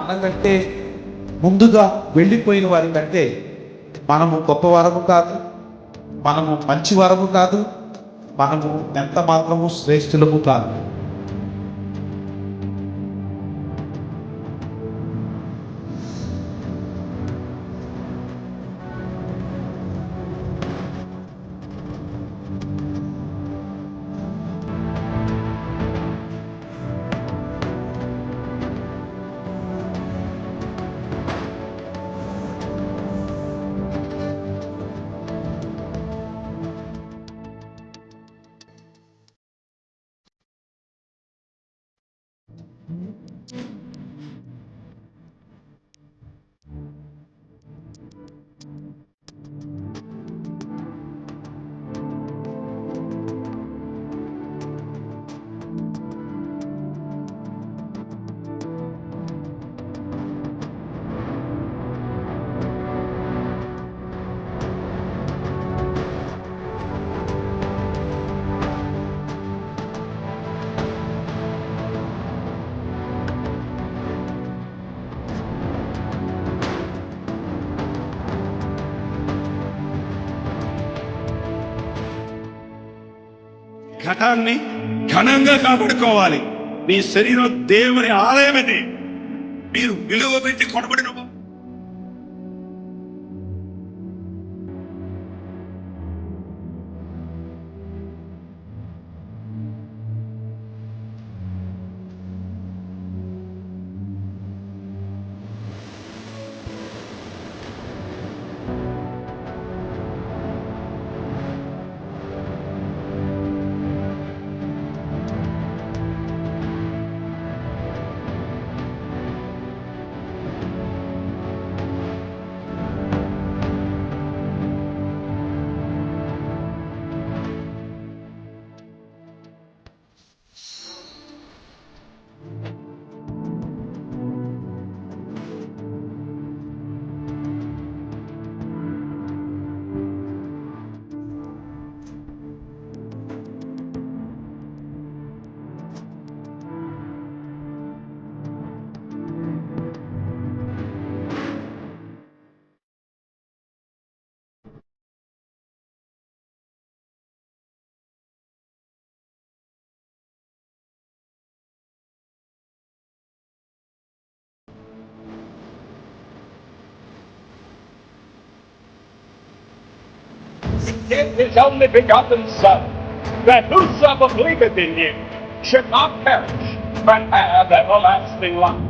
మనకంటే ముందుగా వెళ్ళిపోయిన వారి కంటే మనము గొప్ప వరము కాదు, మనము మంచి వరము కాదు, మనము ఎంత మాత్రము శ్రేష్ఠులము కాదు. ఘటాన్ని ఘనంగా కాపాడుకోవాలి. నీ శరీరం దేవుని ఆలయమది. మీరు విలువ పెట్టి కొనబడిన He gave his only begotten Son, that whosoever believeth in him should not perish, but have everlasting life.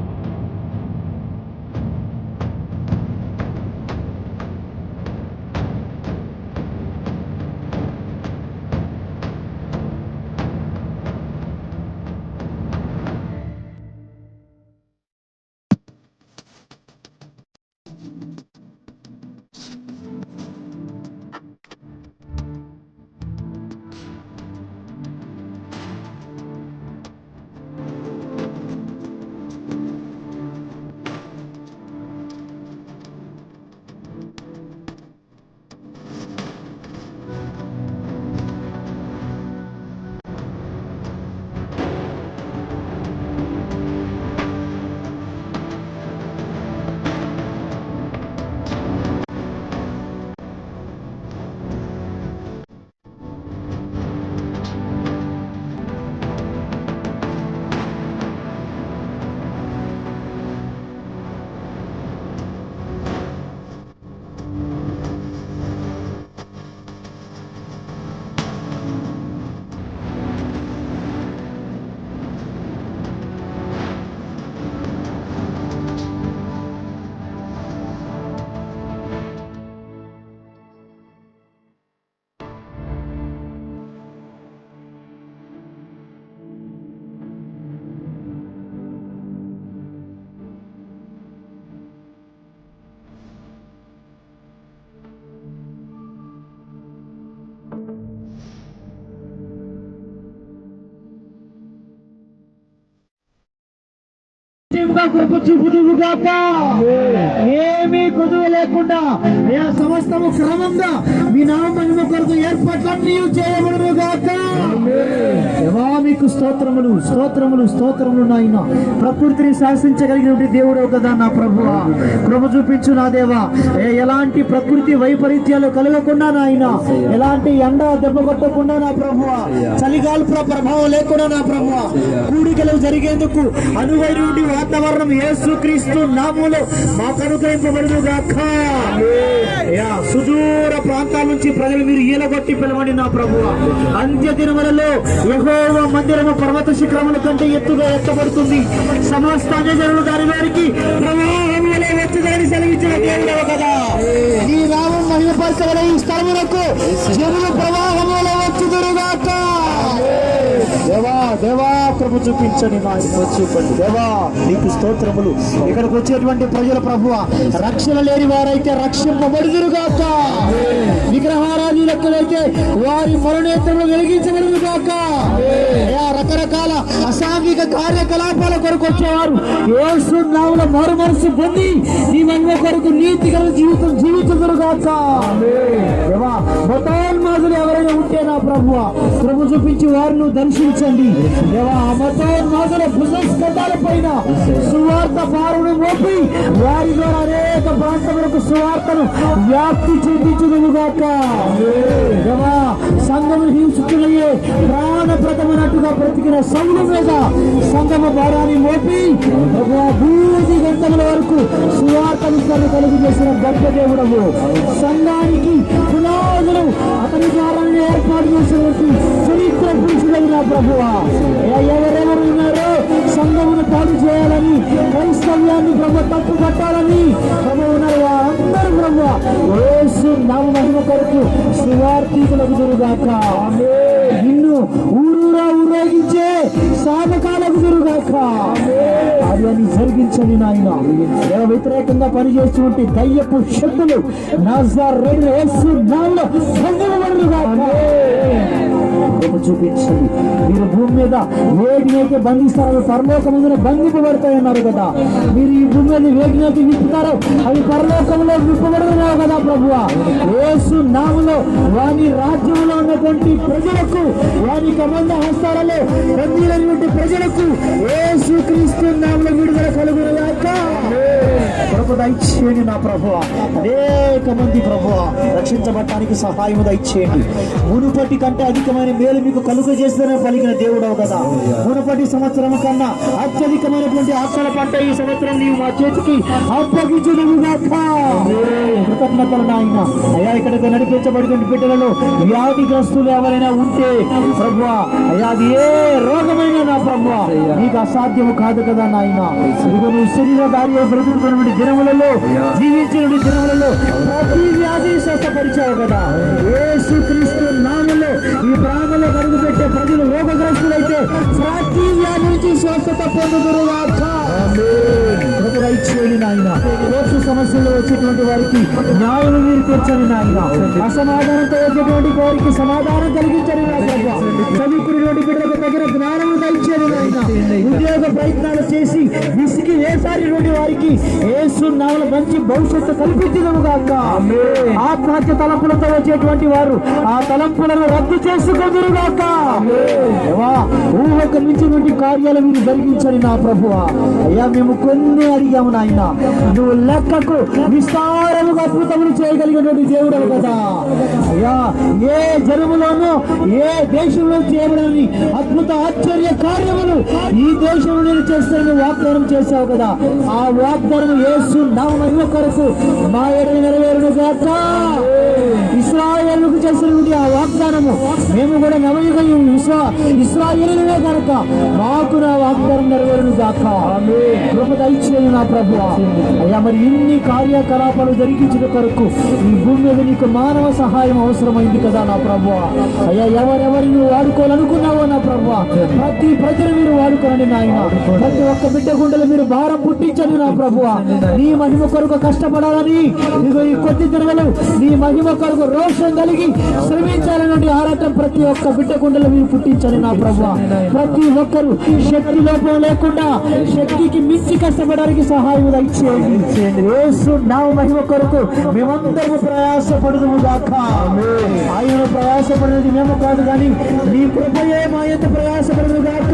కృప చూపుదువుగాక. ఏమీ కొదువ లేకుండా అయా సమస్తము క్రమంగా మీ నామ మహిమ కొరకు ఏర్పాట్లన్నీ చేయబడును గాక. దేవా మీకు స్తోత్రములు స్తోత్రములు స్తోత్రములు నాయన. ప్రకృతిని శాసించగలిగిన దేవుడు కదా నా ప్రభువా, కృప చూపించు నా దేవా. ఎలాంటి ప్రకృతి వైపరీత్యాలు కలగకుండా నాయన, ఎలాంటి ఎండ దెబ్బ కొట్టకుండా నా ప్రభువా, చలిగాలి ప్రభావం లేకుండా నా ప్రభువా, కూడికలు జరిగేందుకు అనువైన వాతావరణం యేసుక్రీస్తు నామములో మాకు అనుగ్రహింపబడును గాక. సుదూర ప్రాంతాల నుంచి ప్రజలు మీరు ఈలగొట్టి పిలవండి నా ప్రభువా. అంత్య దినములలో యెహోవా మందిరము పర్వత శిఖరముల కంటే ఎత్తుగా ఎత్తబడుతుంది. సమస్త అన్యజనులు దాని వారికి ప్రవాహములే వచ్చుదని సెలవిచ్చిన దేవుడవు కదా. ఈ నామం మహిమపరచగల ఈ స్థలములకు జనులు ప్రవాహములో వచ్చుదురుగాక. దేవా దేవా కృప చూపించండి నాయన, చూపండి దేవా. నీకు స్తోత్రములు. ఇక్కడికి వచ్చేటువంటి ప్రజల ప్రభువా రక్షణ లేని వారైతే రక్షింపబడుదురుగాక. విగ్రహారాధులైతే వారి మరణేతరులు వెలిగించబడుదురుగాక. రకరకాల అసాంఘిక కార్యకలాపాల కొరకు వచ్చేవారు యేసు నామములో మారు మనసు పొంది నీ మహిమ కొరకు నీతి గల జీవితం జీవించుదురుగాక. దేవా మతోన్మాదులు ఎవరైనా ఉంటే నా ప్రభువా కృప చూపించి వారిని దర్శించండి దేవా. ఆ మతోన్మాదుల భుజస్కంధాల పైన సువార్త భారమును మోపి వారి ద్వారా అనేక ప్రాంతములకు సువార్తను వ్యాప్తి చెందించుదురుగాక. దేవా సంఘమును హింసించుకునే ప్రాణప్రదమైనట్టుగా బ్రతికిన సౌలు మీద సంగమ భారాన్ని మోపి భూమి గంటల వరకు సువార్తను కలుగు చేసిన గొప్ప దేవుడము. సంఘానికి పునాదులు అతని ద్వారా ఏర్పాటు చేసినటువంటి చరిత్ర పురుషుడైన ప్రభువా, ఎవరెవరు ఉన్నారో సంఘమును పాడు చేయాలని, క్రైస్తవ్యాన్ని ప్రభు తప్పు పట్టాలని ప్రభు ఉన్నారు వారందరూ ప్రభు యేసు నామ మహిమ కొరకు సువార్థికులకు దురుగాక. నిన్ను ఊరూరా ఊరేగించే సాధకాలకు దురుగాక. కార్యాన్ని జరిగించండి నాయన. వ్యతిరేకంగా పనిచేస్తుంటే దయ్యపు శక్తులు నజరేయుడైన యేసు నామములో భంగపడునుగాక. చూపించండి. మీరు భూమి మీద వేడినైతే బంధిస్తారో పరలోకమున బంధింపబడతాయన్నారు కదా. మీరు ఈ భూమి మీద వేడినైతే విప్పుతారో అవి పరలోకంలో విప్పబడుతున్నావు కదా ప్రభువా. యేసు నామములో వాని రాజ్యంలో ఉన్నటువంటి ప్రజలకు, వాని కబంధ హస్తాలలో బందీలైనటువంటి ప్రజలకు యేసు క్రీస్తు నామములో విడుదల కలుగునుగాక. కృప దయచేయండి నా ప్రభువా. అనేక మంది ప్రభువా రక్షించబడటానికి సహాయం దయచేయండి. మునుపటి కంటే అధికమైన మేలు మీకు కలుగ చేస్తారని పలికిన దేవుడవు కదా. మునుపటి సంవత్సరం కన్నా అత్యధికమైనటువంటి ఆశల పంట ఈ సంవత్సరం నీవు మా చేతికి అప్పగించుదువుగాక. కృతజ్ఞతలు నాయన. అయ్యా ఇక్కడ నడిపించబడిన బిడ్డలలో వ్యాధిగ్రస్తులు ఎవరైనా ఉంటే ప్రభువా, అయ్యా అది ఏ రోగమైనా నా ప్రభువా నీకు అసాధ్యము కాదు కదా నాయన. ఇదిగో నువ్వు శరీరధారి బ్రతుకుతున్న దినములలో, జీవించిన దినములలో ప్రతి వ్యాధి స్వస్థపరిచావు కదా. యేసు క్రీస్తు నామములో ఈ ప్రాణంలో కరుగు పెట్టే ప్రజలు రోగగ్రస్తులైతే ప్రతి వ్యాధి నుంచి స్వస్థత పొందుదురుగాక. ఇచ్చేయండి నాయన. కోర్టు సమస్యలు వచ్చేటువంటి వారికి న్యాయం మీరు తీర్చండి నాయన. అసమాధానంతో వచ్చేటువంటి వారికి సమాధానం కలిగించండి నాయన. చదువుకునేటువంటి బిడ్డలకు తగిన జ్ఞానం దయచేయండి నాయన. ఉద్యోగ ప్రయత్నాలు చేసి విసిగి వేసారినటువంటి వారికి యేసు నామములో మంచి భవిష్యత్తు కల్పించుదురుగాక. ఆత్మహత్య తలంపులతో వచ్చేటువంటి వారు ఆ తలంపులను రద్దు చేసుకొందురుగాక. ఊహకు మించినటువంటి కార్యాలు మీరు జరిగించండి నా ప్రభువా. అయ్యా మేము కొన్ని అడిగాము నాయన, నువ్వు లెక్కకు విస్తారముగా అద్భుతములు చేయగలిగినటువంటి దేవుడు కదా. అయ్యా ఏ జనములోనూ ఏ దేశంలో చేయబడని అద్భుత ఆశ్చర్య కార్యములు ఈ దేశంలో నేను చేస్తానని వాగ్దానం చేశావు కదా. ఆ వాగ్దానం యేసు నామ మహిమ కొరకు మా ఎడల నెరవేరునుగాక. ఇశ్రాయేలుకు చేసినటువంటి ఆ వాగ్దానము మేము కూడా నవయుగ ఇశ్రాయేలునే కనుక మాకు నా వాగ్దానం నెరవేరునుగాక. కృప దయచేయండి నా ప్రభువా. అయ్యా మరి ఇన్ని కార్యకలాపాలు జరిగించిన కొరకు ఈ భూమి మీద నీకు మానవ సహాయం అవసరమైంది కదా నా ప్రభువా. అయ్యా ఎవరెవరిని నువ్వు వాడుకోవాలనుకున్నావో నా ప్రభువా ప్రతి ప్రజలు మీరు వాడుకోనండి నాయన. ప్రతి ఒక్క బిడ్డ గుండెలు మీరు భారం పుట్టించండి నా ప్రభువా. నీ మహిమ కొరకు కష్టపడాలని ఇదిగో ఈ కొద్ది దినములు నీ మహిమ కొరకు రోషం కలిగి శ్రమించాలనే ఆరాటం ప్రతి ఒక్క బిడ్డ గుండెలు మీరు పుట్టించండి నా ప్రభువా. ప్రతి ఒక్కరు శక్తి లోపం లేకుండా శక్తికి మించి కష్టపడడానికి సహాయం దయచేయండి. యేసు నామ మహిమ కొరకు మేమందరము ప్రయాసపడుదుము గాక. ఆయన ప్రయాసపడేది మేము కాదు కానీ నీ కృపయే మా యొక్క ప్రయాసపడదు గాక.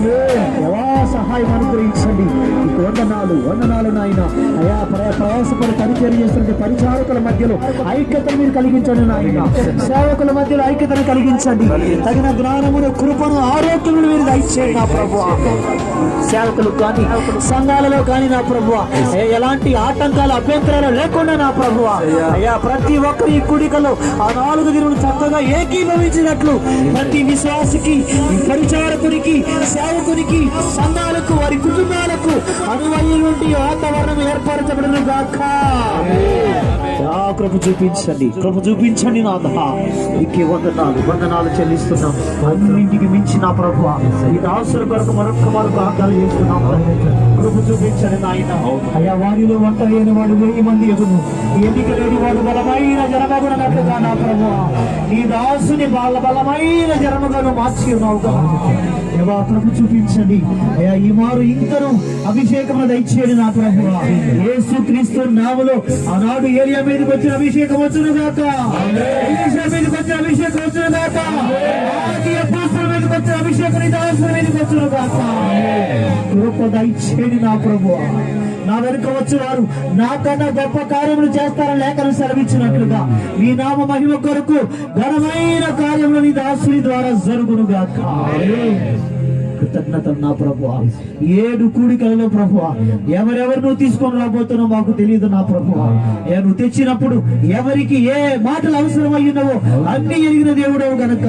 దేవా సహాయం అనుగ్రహించండి. నీకు వందనాలు నాయన. అయా ప్రయాసపడి పరిచయం చేస్తున్న పరిచారకుల మధ్యలో ఐక్యతను మీరు కలిగించండి నాయన. సేవకుల మధ్యలో ఐక్యతను కలిగించండి. తగిన జ్ఞానమును, కృపను, ఆరోగ్యమును మీరు దయచేయండి నా ప్రభువా. సేవకులు కానీ సంఘాలలో కానీ నా ప్రభువా ఎలాంటి ఆటంకాలు, అభ్యంతరాలు లేకుండా నా ప్రభువా అయ్యా ప్రతి ఒక్కరి ఈ కూడికలో ఆ 4 దినములు చక్కగా ఏకీభవించినట్లు ప్రతి విశ్వాసికి, పరిచారకునికి, సేవకునికి, సంఘాలకు, వారి కుటుంబాలకు అనువైనటువంటి వాతావరణం ఏర్పరచబడిన గాక. కృప చూపించండి నాథ. నీకే వందనాలు చెల్లిస్తున్నాం. అన్నింటికి మించి నా ప్రభువా ఈ దాసుల కొరకు మరొక ప్రార్థన చేస్తున్నాం. కృప చూపించండి నాయన. అయ్యా వారిలో ఒంటరి అయిన వాడు 1000 మంది ఎదురు, ఎన్నిక లేని వాడు బలమైన జనమగునట్లుగా నా ప్రభువా ఈ దాసుని బలమైన జనముగాను మార్చి ఉన్నావు కదా. దేవా కృప చూపించండి. అయ్యా ఈ మారు ఇంకను అభిషేకమును దయచేయండి నా ప్రభువా. యేసు క్రీస్తు నామములో ఆనాడు ఏలియా మీదకి వచ్చిన అభిషేకం వచ్చును గాక. ఎలీషా మీదకి వచ్చిన అభిషేకం వచ్చును గాక. ఆది అపోస్తలుల మీదకి వచ్చిన అభిషేకం ఈ దాసుల మీదకి వచ్చును గాక. కృప దయచేయండి నా ప్రభువా. నా వెనుక వచ్చేవారు నాకన్నా గొప్ప కార్యములు చేస్తారని లేఖనం సెలవిచ్చినట్లుగా నీ నామ మహిమ కొరకు ఘనమైన కార్యములు నీ దాసుని ద్వారా జరుగును గాక. కృతజ్ఞతలు నా ప్రభువా. 7 కూడికలలో ప్రభువా ఎవరెవరు నువ్వు తీసుకొని రాబోతున్నావు మాకు తెలియదు నా ప్రభువా. నువ్వు తెచ్చినప్పుడు ఎవరికి ఏ మాటలు అవసరమయ్యున్నావో అన్ని ఎరిగిన దేవుడవు గనక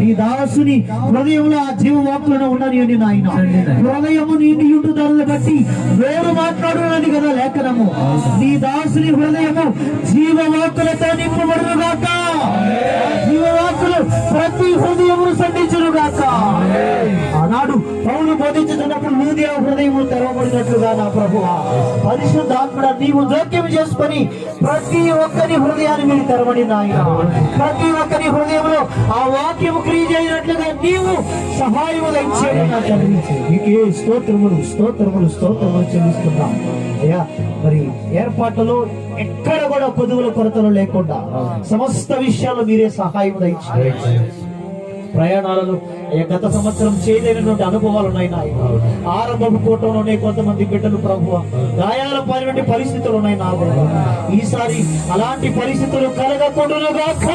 నీ దాసుని హృదయంలో ఆ జీవవాక్కులను ఉండని నాయన. హృదయము నిండి ఉంటుదలను బట్టి వేరు మాట్లాడున్నది కదా లేఖనము. నీ దాసుని హృదయము జీవవాక్కులతో నింపబడును గాక. జీవవాక్కులు ప్రతి హృదయమును సంధించును గాక. ఆనాడు పౌలు బోధించుతున్నప్పుడు లూదియా హృదయము తెరవబడినట్లుగా నా ప్రభువా పరిశుద్ధాత్ముడా నీవు జోక్యం చేసుకొని ప్రతి ఒక్కరి హృదయాన్ని మీరు తెరవడి నాయన. ప్రతి ఒక్కరి హృదయంలో ఆ వాక్యము క్రియ చేయనట్లుగా నీవు సహాయము దయచేయండి. నీకే స్తోత్రములు చెల్లిస్తున్నాం అయ్యా. మరి ఏర్పాట్లలో ఎక్కడ కూడా పొదువుల కొరతలు లేకుండా సమస్త విషయాల్లో మీరే సహాయం దయచేయండి. ప్రయాణాలలో గత సంవత్సరం చేయలేనటువంటి అనుభవాలు ఉన్నాయి నాయన. ఆరంభపు కూటంలోనే కొంతమంది బిడ్డలు ప్రభువా గాయాల పాలినటువంటి పరిస్థితులు ఉన్నాయి నా ఈసారి అలాంటి పరిస్థితులు కలగకూడదుగాక.